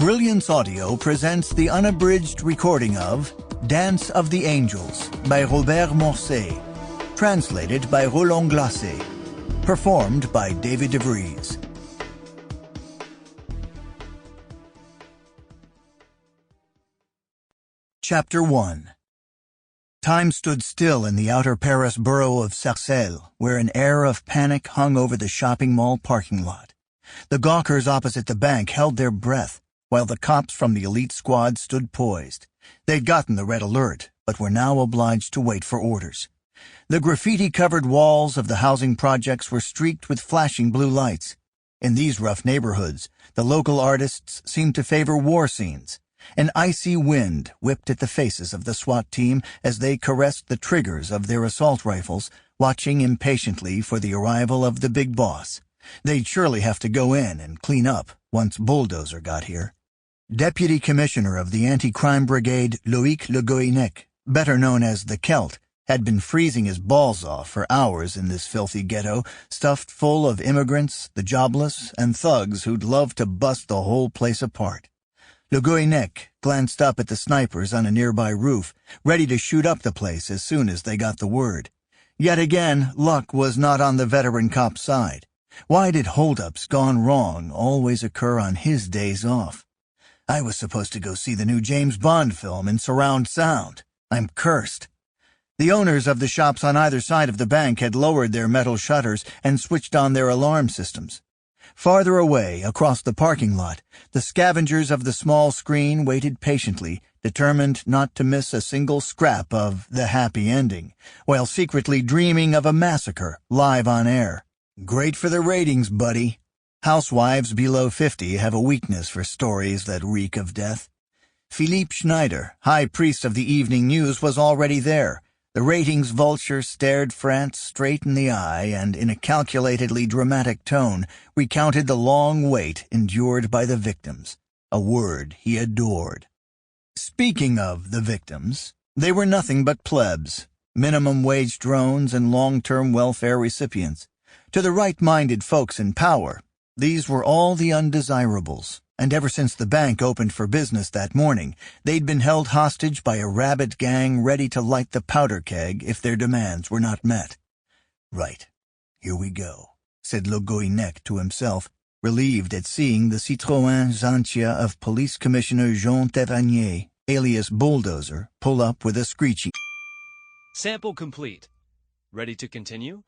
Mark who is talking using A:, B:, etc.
A: Brilliance Audio presents the unabridged recording of Dance of the Angels by Robert Morcet, translated by Roland Glacé, performed by David de Vries. Chapter 1. Time stood still in the outer Paris borough of Sarcelles, where an air of panic hung over the shopping mall parking lot. The gawkers opposite the bank held their breath, while the cops from the elite squad stood poised. They'd gotten the red alert, but were now obliged to wait for orders. The graffiti-covered walls of the housing projects were streaked with flashing blue lights. In these rough neighborhoods, the local artists seemed to favor war scenes. An icy wind whipped at the faces of the SWAT team as they caressed the triggers of their assault rifles, watching impatiently for the arrival of the big boss. They'd surely have to go in and clean up once Bulldozer got here. Deputy Commissioner of the Anti-Crime Brigade, Loïc Le Goënec, better known as the Celt, had been freezing his balls off for hours in this filthy ghetto, stuffed full of immigrants, the jobless, and thugs who'd love to bust the whole place apart. Le Goënec glanced up at the snipers on a nearby roof, ready to shoot up the place as soon as they got the word. Yet again, luck was not on the veteran cop's side. Why did holdups gone wrong always occur on his days off? I was supposed to go see the new James Bond film in surround sound. I'm cursed. The owners of the shops on either side of the bank had lowered their metal shutters and switched on their alarm systems. Farther away, across the parking lot, the scavengers of the small screen waited patiently, determined not to miss a single scrap of the happy ending, while secretly dreaming of a massacre live on air. Great for the ratings, buddy. Housewives below 50 have a weakness for stories that reek of death. Philippe Schneider, high priest of the evening news, was already there. The ratings vulture stared France straight in the eye and, in a calculatedly dramatic tone, recounted the long wait endured by the victims, a word he adored. Speaking of the victims, they were nothing but plebs, minimum-wage drones and long-term welfare recipients. To the right-minded folks in power, these were all the undesirables, and ever since the bank opened for business that morning, they'd been held hostage by a rabid gang ready to light the powder keg if their demands were not met. Right, here we go, said Le Goënec to himself, relieved at seeing the Citroën Xantia of Police Commissioner Jean Tevanier, alias Bulldozer, pull up with a screechy.
B: Sample complete. Ready to continue?